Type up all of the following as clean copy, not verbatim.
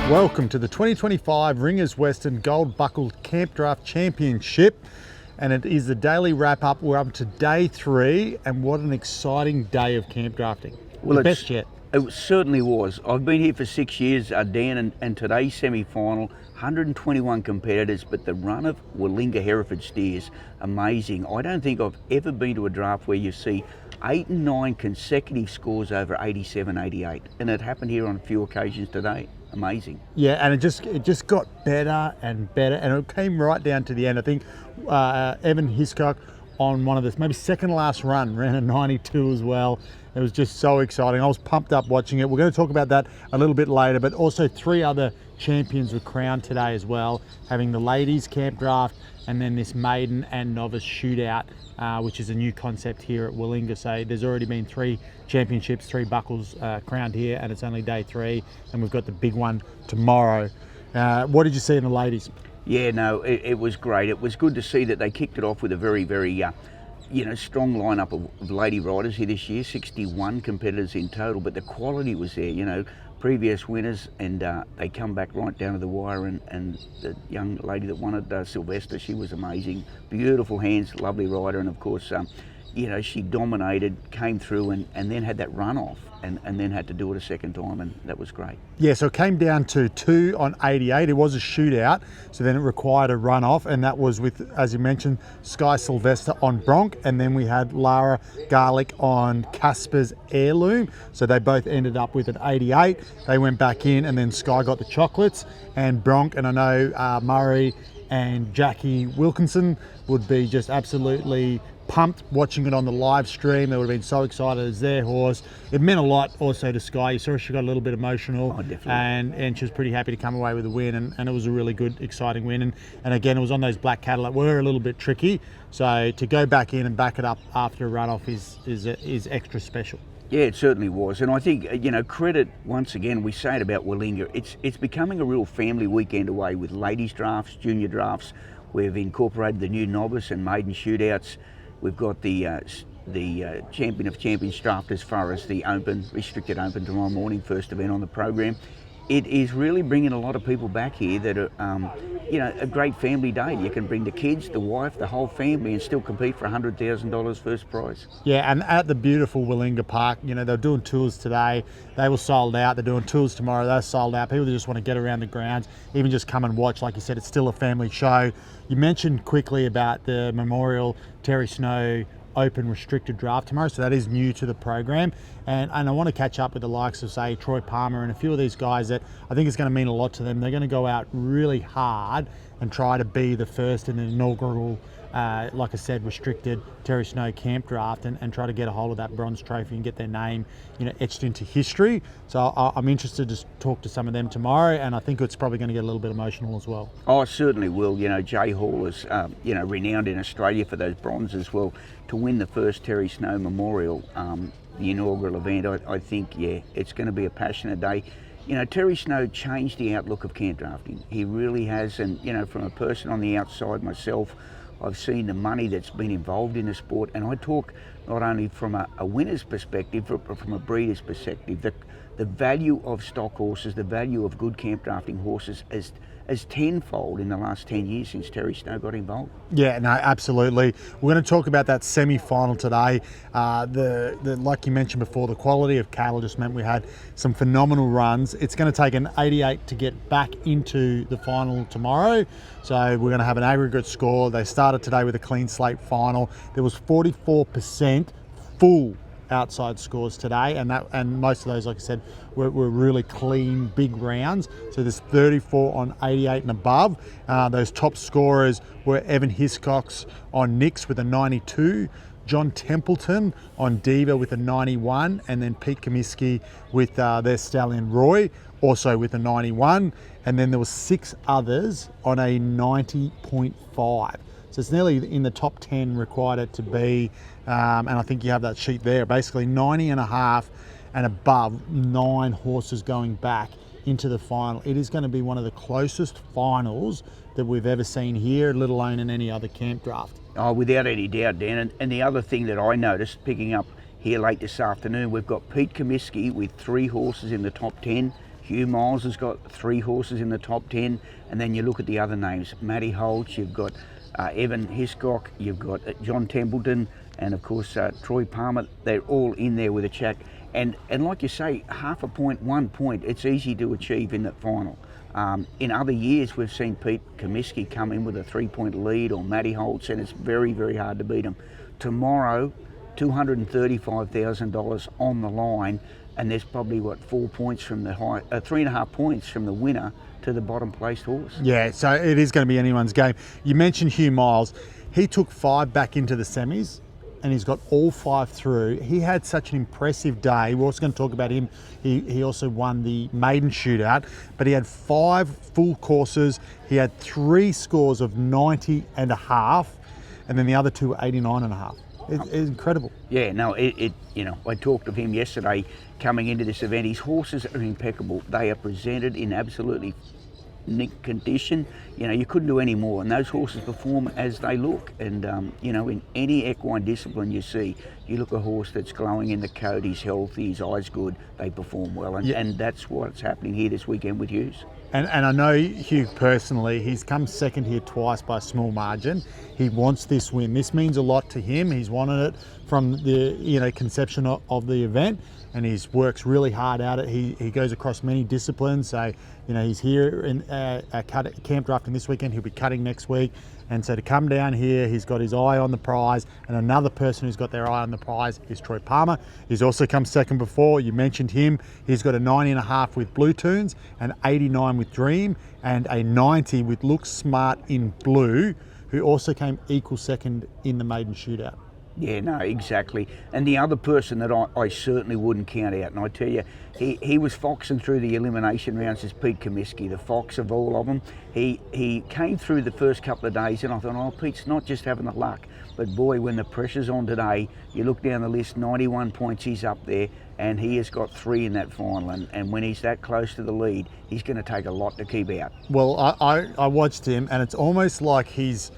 Welcome to the 2025 Ringers Western Gold Buckle Campdraft Championship, and it is the daily wrap-up. We're up to day 3, and what an exciting day of camp drafting. Well, the best yet. It certainly was. I've been here for 6 years, Dan, and today's semi-final, 121 competitors, but the run of Willinga Hereford steers, amazing. I don't think I've ever been to a draft where you see 8 and 9 consecutive scores over 87, 88, and it happened here on a few occasions today. Amazing. Yeah, and it just got better and better, and it came right down to the end. I think Evan Hiscock on one of this, maybe second last run, ran a 92 as well. It was just so exciting. I was pumped up watching it. We're going to talk about that a little bit later, but also 3 other champions were crowned today as well, having the ladies camp draft and then this maiden and novice shootout, which is a new concept here at Willinga. So there's already been 3 championships, 3 buckles crowned here, and it's only day 3, and we've got the big one tomorrow. What did you see in the ladies? Yeah, no, it was great. It was good to see that they kicked it off with a very, very strong lineup of lady riders here this year, 61 competitors in total, but the quality was there, previous winners, and they come back right down to the wire, and the young lady that won it, Sylvester, she was amazing. Beautiful hands, lovely rider, and of course, she dominated, came through, and then had that runoff, and then had to do it a second time, and that was great. Yeah, so it came down to 2 on 88. It was a shootout, so then it required a runoff, and that was with, as you mentioned, Sky Sylvester on Bronc, and then we had Lara Garlic on Casper's Heirloom. So they both ended up with an 88. They went back in, and then Sky got the chocolates, and Bronc, and I know Murray and Jackie Wilkinson would be just absolutely pumped watching it on the live stream. They would have been so excited as their horse. It meant a lot also to Sky. You saw she got a little bit emotional. Oh, definitely. And she was pretty happy to come away with a win, and it was a really good, exciting win. And again, it was on those black cattle that were a little bit tricky. So to go back in and back it up after a runoff is extra special. Yeah, it certainly was. And I think, credit, once again, we say it about Willinga, it's becoming a real family weekend away with ladies drafts, junior drafts. We've incorporated the new novice and maiden shootouts. We've got the Champion of Champions draft as far as the Open, restricted Open tomorrow morning, first event on the program. It is really bringing a lot of people back here that are, a great family day. You can bring the kids, the wife, the whole family, and still compete for $100,000 first prize. Yeah, and at the beautiful Willinga Park, they're doing tours today. They were sold out. They're doing tours tomorrow. They're sold out. People that just want to get around the grounds, even just come and watch. Like you said, it's still a family show. You mentioned quickly about the Memorial Terry Snow Open restricted draft tomorrow, so that is new to the program, and I want to catch up with the likes of, say, Troy Palmer and a few of these guys that I think is going to mean a lot to them. They're going to go out really hard and try to be the first in the inaugural, like I said, restricted Terry Snow camp draft, and try to get a hold of that bronze trophy and get their name, etched into history. So I'm interested to talk to some of them tomorrow, and I think it's probably going to get a little bit emotional as well. Oh, it certainly will. Jay Hall is, renowned in Australia for those bronzes. Well, to win the first Terry Snow Memorial, the inaugural event, I think, it's going to be a passionate day. Terry Snow changed the outlook of camp drafting. He really has, and, from a person on the outside myself, I've seen the money that's been involved in the sport, and I talk not only from a winner's perspective, but from a breeder's perspective. The value of stock horses, the value of good camp drafting horses as tenfold in the last 10 years since Terry Snow got involved. Yeah, no, absolutely. We're going to talk about that semi-final today. The like you mentioned before, the quality of cattle just meant we had some phenomenal runs. It's going to take an 88 to get back into the final tomorrow. So we're going to have an aggregate score. They started today with a clean slate final. There was 44% full outside scores today, and most of those, like I said, were really clean big rounds. So there's 34 on 88 and above. Those top scorers were Evan Hiscox on Nix with a 92, John Templeton on Diva with a 91, and then Pete Comiskey with their stallion Roy also with a 91, and then there was 6 others on a 90.5. So it's nearly in the top 10 required it to be, and I think you have that sheet there. Basically 90 and a half and above, 9 horses going back into the final. It is going to be one of the closest finals that we've ever seen here, let alone in any other camp draft. Oh, without any doubt, Dan. And the other thing that I noticed picking up here late this afternoon, we've got Pete Comiskey with 3 horses in the top 10. Hugh Miles has got 3 horses in the top 10, and then you look at the other names, Matty Holtz, you've got Evan Hiscock, you've got John Templeton, and of course Troy Palmer. They're all in there with a check. And like you say, half a point, 1 point, it's easy to achieve in that final. In other years, we've seen Pete Comiskey come in with a 3-point lead, or Matty Holtz, and it's very, very hard to beat him. Tomorrow, $235,000 on the line, and there's probably 4 points from the 3.5 points from the winner to the bottom placed horse. Yeah, so it is going to be anyone's game. You mentioned Hugh Miles. He took 5 back into the semis, and he's got all 5 through. He had such an impressive day. We're also going to talk about him. He also won the Maiden Shootout, but he had 5 full courses. He had 3 scores of 90.5, and then the other 2 were 89.5. It's incredible. Yeah, no, I talked of him yesterday coming into this event. His horses are impeccable. They are presented in absolutely nick condition. You couldn't do any more, and those horses perform as they look. And in any equine discipline you see, you look a horse that's glowing in the coat, he's healthy, his eyes good, they perform well, and that's what's happening here this weekend with Hughes. And I know Hugh personally, he's come second here twice by a small margin. He wants this win. This means a lot to him. He's wanted it from the conception of the event, and he works really hard at it. He goes across many disciplines. So he's here in Campdraft this weekend. He'll be cutting next week. And so to come down here, he's got his eye on the prize, and another person who's got their eye on the prize is Troy Palmer. He's also come second before. You mentioned him. He's got a 90.5 with Blue Tunes, an 89 with Dream, and a 90 with Look Smart in Blue, who also came equal second in the Maiden Shootout. Yeah, no, exactly. And the other person that I certainly wouldn't count out, and I tell you, he was foxing through the elimination rounds, is Pete Comiskey, the fox of all of them. He came through the first couple of days, and I thought, Pete's not just having the luck. But boy, when the pressure's on today, you look down the list, 91 points, he's up there, and he has got 3 in that final. And when he's that close to the lead, he's going to take a lot to keep out. Well, I watched him, and it's almost like his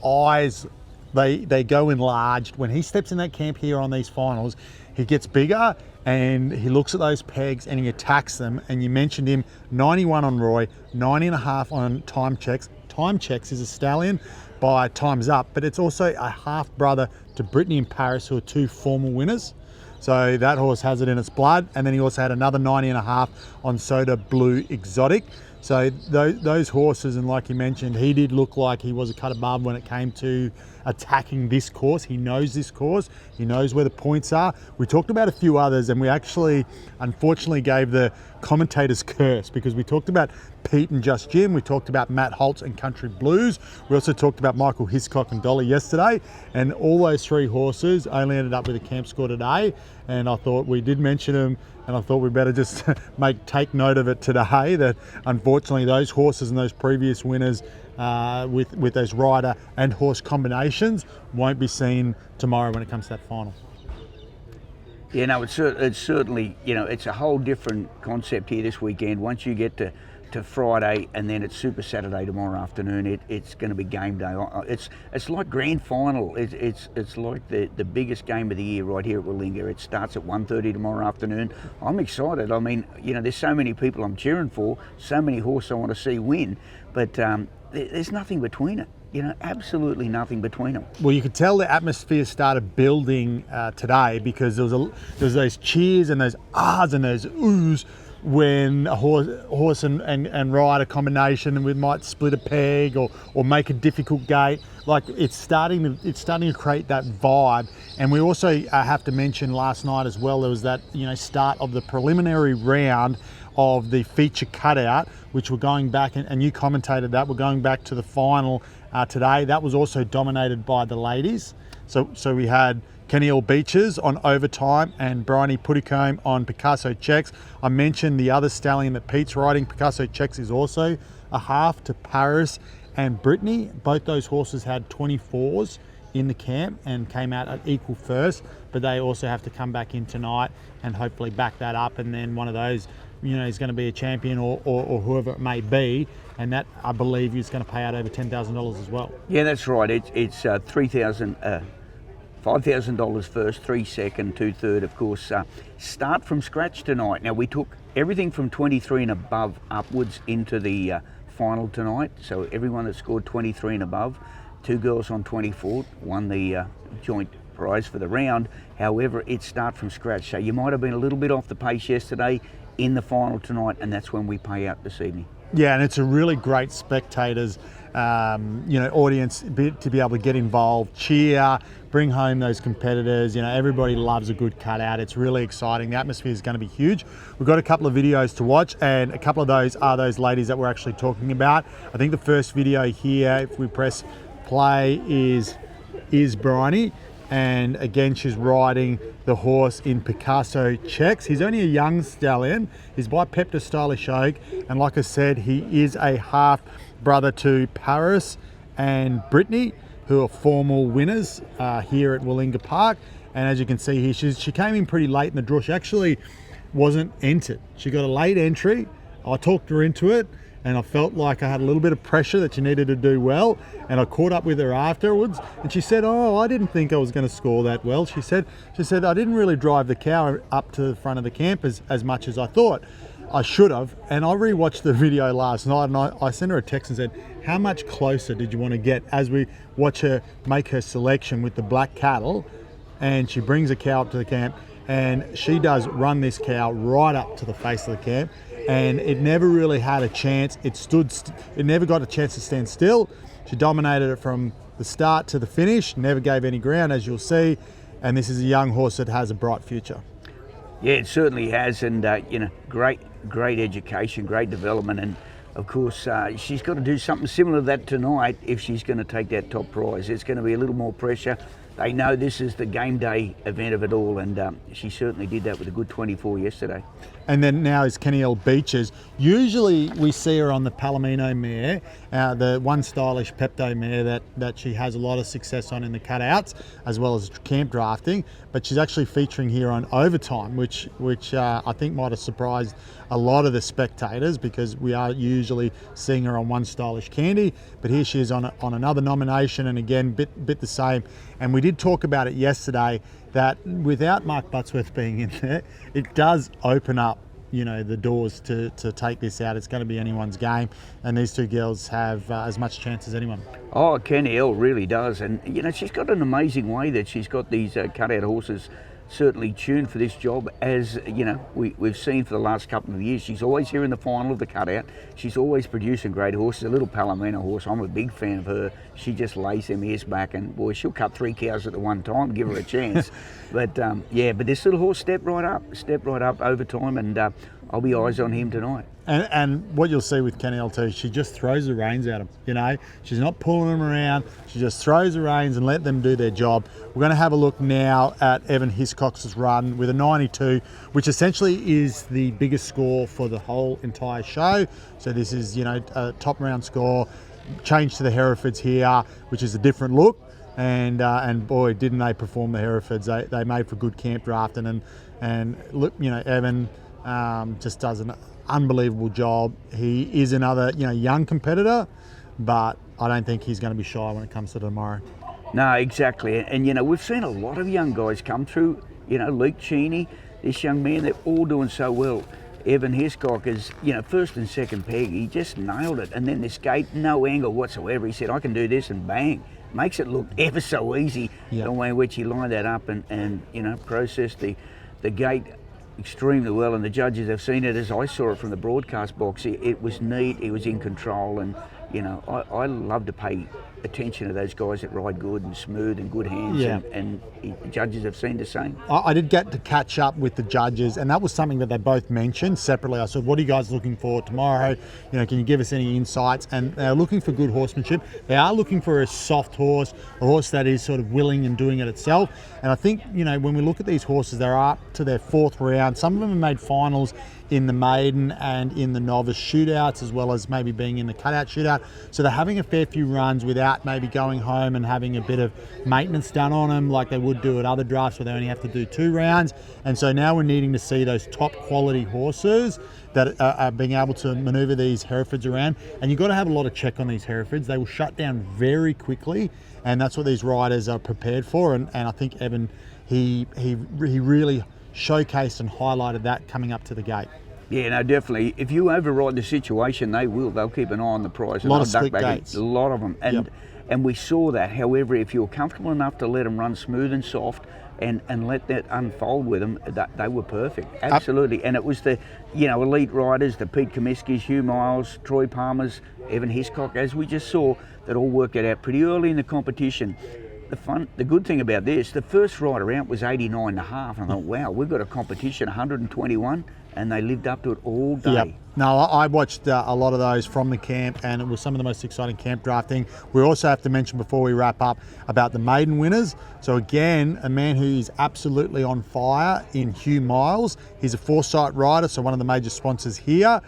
eyes, they go enlarged. When he steps in that camp here on these finals, he gets bigger and he looks at those pegs and he attacks them. And you mentioned him, 91 on Roy, 90.5 on Time Checks. Time Checks is a stallion by Time's Up, but it's also a half brother to Brittany and Paris, who are 2 former winners. So that horse has it in its blood. And then he also had another 90.5 on Soda Blue Exotic. So those horses, and like you mentioned, he did look like he was a cut above when it came to attacking this course. He knows this course. He knows where the points are. We talked about a few others, and we actually, unfortunately, gave the commentator's curse, because we talked about Pete and Just Jim. We talked about Matt Holtz and Country Blues. We also talked about Michael Hiscock and Dolly yesterday, and all those 3 horses only ended up with a camp score today. And I thought we did mention them, and I thought we better just take note of it today, that unfortunately those horses and those previous winners with those rider and horse combinations won't be seen tomorrow when it comes to that final. Yeah, no, it's certainly, it's a whole different concept here this weekend. Once you get to Friday, and then it's Super Saturday tomorrow afternoon, it's going to be game day. It's like grand final. It's like the biggest game of the year right here at Willinga. It starts at 1:30 tomorrow afternoon. I'm excited. I mean, there's so many people I'm cheering for, so many horses I want to see win, but there's nothing between it. Absolutely nothing between them. Well, you could tell the atmosphere started building today, because there was those cheers and those ahs and those oohs when a horse and rider combination, and we might split a peg or make a difficult gate. Like it's starting to create that vibe. And we also have to mention last night as well, there was that start of the preliminary round of the feature cutout, which we're going back, and you commentated that, we're going back to the final today. That was also dominated by the ladies. So we had Kenny Beaches on Overtime and Bryony Puddicombe on Picasso Checks. I mentioned the other stallion that Pete's riding, Picasso Checks, is also a half to Paris and Brittany. Both those horses had 24s in the camp and came out at equal first, but they also have to come back in tonight and hopefully back that up, and then one of those is going to be a champion or whoever it may be, and that, I believe, is going to pay out over $10,000 as well. Yeah, that's right. It's $3,000 $5,000 first, 3 second, 2 third, of course. Start from scratch tonight. Now, we took everything from 23 and above upwards into the final tonight. So everyone that scored 23 and above, 2 girls on 24 won the joint prize for the round. However, it's start from scratch. So you might have been a little bit off the pace yesterday, in the final tonight, and that's when we pay out this evening. Yeah, and it's a really great spectators, audience to be able to get involved, cheer, bring home those competitors. Everybody loves a good cutout. It's really exciting. The atmosphere is going to be huge. We've got a couple of videos to watch, and a couple of those are those ladies that we're actually talking about. I think the first video here, if we press play, is Bryony. And again, she's riding the horse in Picasso checks. He's only a young stallion. He's by Pepta Stylish Oak, and like I said, he is a half brother to Paris and Brittany, who are formal winners here at Willinga Park. And as you can see here, she came in pretty late in the draw. She actually wasn't entered. She got a late entry. I talked her into it, and I felt like I had a little bit of pressure that she needed to do well, and I caught up with her afterwards, and she said, "Oh, I didn't think I was going to score that well." She said, "I didn't really drive the cow up to the front of the camp as much as I thought I should have." And I rewatched the video last night, and I sent her a text and said, "How much closer did you want to get?" As we watch her make her selection with the black cattle, and she brings a cow up to the camp, and she does run this cow right up to the face of the camp, and it never really had a chance. It never got a chance to stand still. She dominated it from the start to the finish, never gave any ground, as you'll see. And this is a young horse that has a bright future. Yeah, it certainly has, and great education, great development, and of course she's got to do something similar to that tonight if she's going to take that top prize. It's going to be a little more pressure. They know this is the game day event of it all, and she certainly did that with a good 24 yesterday. And then now is Kenny Beaches. Usually we see her on the Palomino mare, the one stylish Pepto mare that she has a lot of success on in the cutouts, as well as camp drafting. But she's actually featuring here on Overtime, which I think might have surprised a lot of the spectators, because we are usually seeing her on one stylish Candy. But here she is on another nomination, and again, bit the same. And we did talk about it yesterday, that without Mark Buttsworth being in there, it does open up, the doors to take this out. It's going to be anyone's game, and these two girls have as much chance as anyone. Oh, Kenny L really does, and she's got an amazing way that she's got these cutout horses certainly tuned for this job. As we've seen for the last couple of years, she's always here in the final of the cutout. She's always producing great horses. A little Palomino horse, I'm a big fan of her. She just lays them ears back, and boy, she'll cut 3 cows at the one time, give her a chance. But but this little horse stepped right up over time, and I'll be eyes on him tonight. And what you'll see with Kenny LT, she just throws the reins at him. She's not pulling them around. She just throws the reins and let them do their job. We're going to have a look now at Evan Hiscox's run with a 92, which essentially is the biggest score for the whole entire show. So this is, a top round score. Change to the Herefords here, which is a different look. And boy, didn't they perform, the Herefords. They made for good camp drafting, and look, Evan just does an unbelievable job. He is another young competitor, but I don't think he's going to be shy when it comes to tomorrow. No, exactly. And we've seen a lot of young guys come through. Luke Cheney, this young man, they're all doing so well. Evan Hiscock is, first and second peg. He just nailed it. And then this gate, no angle whatsoever. He said, I can do this, and bang. Makes it look ever so easy. Yep. The way in which he lined that up and processed the gate extremely well, and the judges have seen it as I saw it from the broadcast box. It was neat, he was in control, and I love to pay attention to those guys that ride good and smooth and good hands, yeah. and judges have seen the same. I did get to catch up with the judges, and that was something that they both mentioned separately. I said, what are you guys looking for tomorrow? Can you give us any insights? And they're looking for good horsemanship. They are looking for a soft horse, a horse that is sort of willing and doing it itself. And I think, when we look at these horses, they're up to their 4th round. Some of them have made finals in the maiden and in the novice shootouts, as well as maybe being in the cutout shootout. So they're having a fair few runs without Matt maybe going home and having a bit of maintenance done on them like they would do at other drafts where they only have to do 2 rounds. And so now we're needing to see those top quality horses that are being able to maneuver these Herefords around. And you've got to have a lot of check on these Herefords. They will shut down very quickly, and that's what these riders are prepared for. And I think Evan, he really showcased and highlighted that coming up to the gate. Yeah, no, definitely. If you override the situation, they will. They'll keep an eye on the prize. A lot of slick gates. A lot of them. And we saw that. However, if you're comfortable enough to let them run smooth and soft and let that unfold with them, they were perfect. Absolutely. And it was the, elite riders, the Pete Comiskey's, Hugh Miles, Troy Palmer's, Evan Hiscock, as we just saw, that all worked it out pretty early in the competition. The good thing about this, the first rider out was 89.5. I thought, wow, we've got a competition, 121, and they lived up to it all day. Yep. No, I watched a lot of those from the camp, and it was some of the most exciting camp drafting. We also have to mention before we wrap up about the maiden winners. So again, a man who is absolutely on fire in Hugh Miles. He's a Foresight rider, so one of the major sponsors here.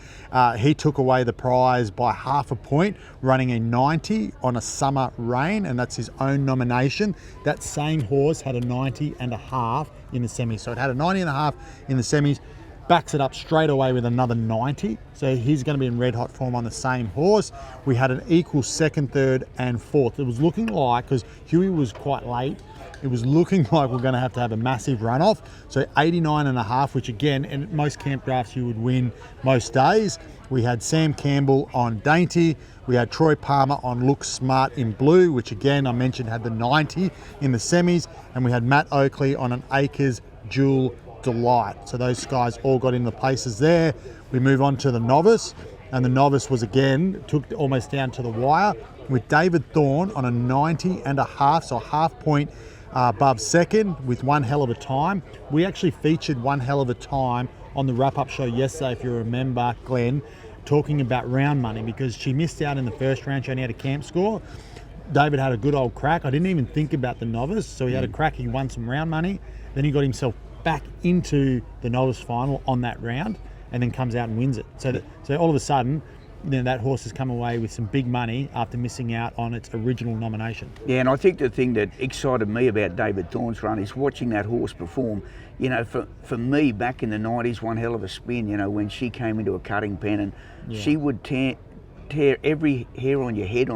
He took away the prize by 0.5 point, running a 90 on a summer rain, and that's his own nomination. That same horse had a 90.5 in the semis. So it had a 90.5 in the semis. Backs it up straight away with another 90. So he's going to be in red hot form on the same horse. We had an equal second, third and fourth. It was looking like, because Huey was quite late, it was looking like we're going to have a massive runoff. So 89.5, which again, in most camp drafts you would win most days. We had Sam Campbell on Dainty. We had Troy Palmer on Look Smart in blue, which again I mentioned had the 90 in the semis. And we had Matt Oakley on an Acres Jewel Delight. So those guys all got in the places there. We move on to the novice, and the novice was again took almost down to the wire with David Thorne on a 90.5, so a 0.5 point above second with one hell of a time. We actually featured one hell of a time on the wrap-up show yesterday, if you remember, Glenn, talking about round money, because she missed out in the first round. She only had a camp score. David had a good old crack. I didn't even think about the novice, so he had a crack. He won some round money. Then he got himself back into the novice final on that round, and then comes out and wins it. So all of a sudden, that horse has come away with some big money after missing out on its original nomination. Yeah, and I think the thing that excited me about David Thorne's run is watching that horse perform. For me, back in the 90s, one hell of a spin, when she came into a cutting pen, and she would tear every hair on your head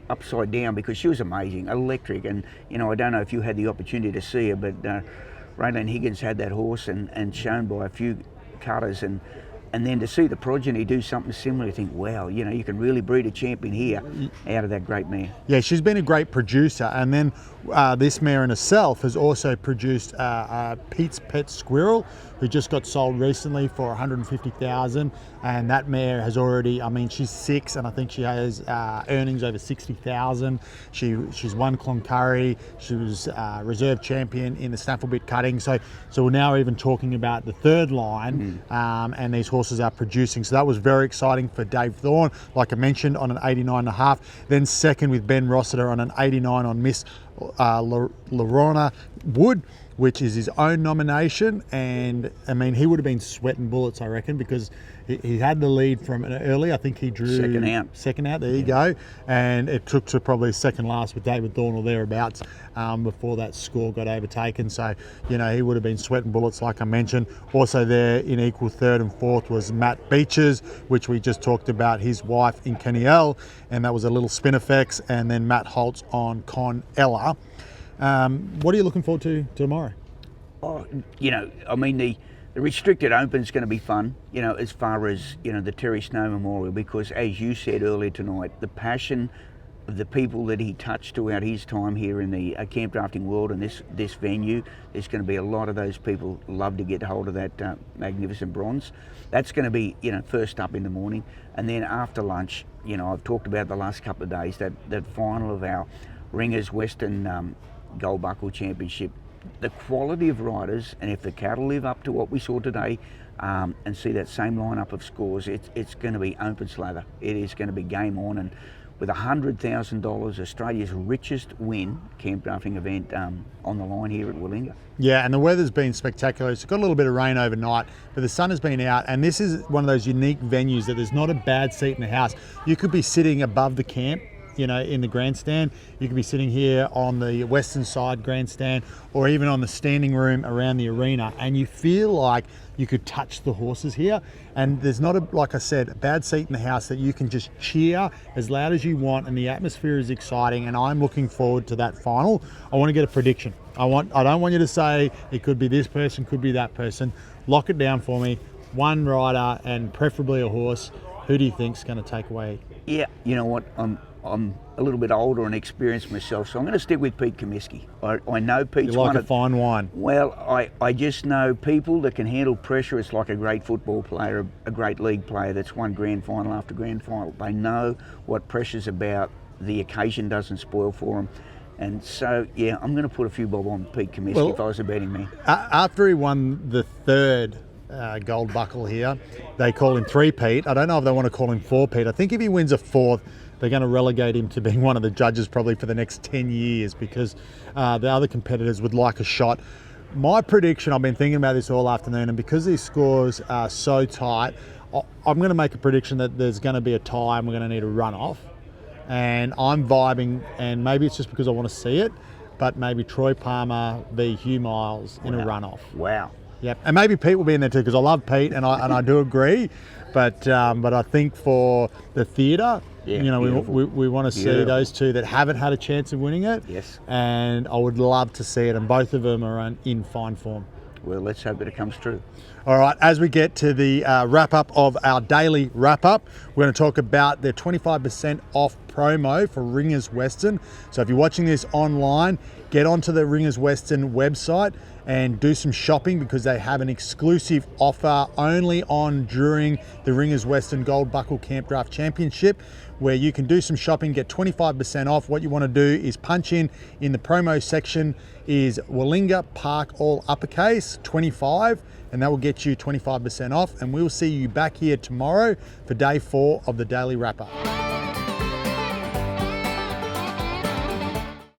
upside down, because she was amazing, electric. And, I don't know if you had the opportunity to see her, but Raylan Higgins had that horse and shown by a few cutters, and then to see the progeny do something similar, you think, wow, you can really breed a champion here out of that great mare. Yeah, she's been a great producer, and then this mare in herself has also produced Pete's Pet Squirrel, who just got sold recently for $150,000, and that mare has already, she's 6, and I think she has earnings over $60,000. She's won Cloncurry. She was reserve champion in the Snafflebit cutting. So we're now even talking about the third line, and these horses are producing. So that was very exciting for Dave Thorne, like I mentioned, on an 89.5. Then second with Ben Rossiter on an 89 on Miss Lorona Wood, which is his own nomination. And he would have been sweating bullets, I reckon, because he had the lead from early. I think he drew second out. There you go. And it took to probably second last with David Thorne or thereabouts before that score got overtaken. So, he would have been sweating bullets, like I mentioned. Also there in equal third and fourth was Matt Beeches, which we just talked about, his wife in Keniel, and that was a little spin effects. And then Matt Holtz on Con Ella. What are you looking forward to tomorrow? Oh, the restricted open is going to be fun, as far as, the Terry Snow Memorial, because as you said earlier tonight, the passion of the people that he touched throughout his time here in the camp drafting world and this venue, there's going to be a lot of those people love to get hold of that magnificent bronze. That's going to be, first up in the morning. And then after lunch, I've talked about the last couple of days, that final of our Ringers Western Gold Buckle Championship. The quality of riders, and if the cattle live up to what we saw today, and see that same lineup of scores, it's going to be open slather. It is going to be game on, and with $100,000, Australia's richest camp drafting event on the line here at Willinga. Yeah, and the weather's been spectacular. It's got a little bit of rain overnight, but the sun has been out, and this is one of those unique venues that there's not a bad seat in the house. You could be sitting above the camp you know, in the grandstand. You could be sitting here on the western side grandstand, or even on the standing room around the arena, and you feel like you could touch the horses here. And there's not, like I said, a bad seat in the house that you can just cheer as loud as you want, and the atmosphere is exciting, and I'm looking forward to that final. I want to get a prediction. I don't want you to say it could be this person, could be that person. Lock it down for me. One rider, and preferably a horse. Who do you think's going to take away? Yeah, you know what? I'm a little bit older and experienced myself, so I'm going to stick with Pete Comiskey. I know Pete's You like a fine wine. Well, I just know people that can handle pressure. It's like a great football player, a great league player that's won grand final after grand final. They know what pressure's about. The occasion doesn't spoil for them. And so, yeah, I'm going to put a few bob on Pete Comiskey if I was a betting man. After he won the third gold buckle here, they call him 3-Pete. I don't know if they want to call him 4-Pete. I think if he wins a fourth, they're going to relegate him to being one of the judges probably for the next 10 years, because the other competitors would like a shot. My prediction, I've been thinking about this all afternoon, and because these scores are so tight, I'm going to make a prediction that there's going to be a tie and we're going to need a runoff. And I'm vibing, and maybe it's just because I want to see it, but maybe Troy Palmer v Hugh Miles in a runoff. Wow. Yep, and maybe Pete will be in there too, because I love Pete, and I do agree. But I think for the theatre, you know, we want to see those two that haven't had a chance of winning it. Yes. And I would love to see it, and both of them are in fine form. Well, let's hope that it comes true. All right, as we get to the wrap-up of our daily wrap-up, we're going to talk about the 25% off promo for Ringers Western. So if you're watching this online, get onto the Ringers Western website and do some shopping, because they have an exclusive offer only on during the Ringers Western Gold Buckle Campdraft Championship, where you can do some shopping, get 25% off. What you want to do is punch in the promo section is Wallinga Park, all uppercase, 25, and that will get you 25% off. And we'll see you back here tomorrow for day 4 of the Daily Wrap Up.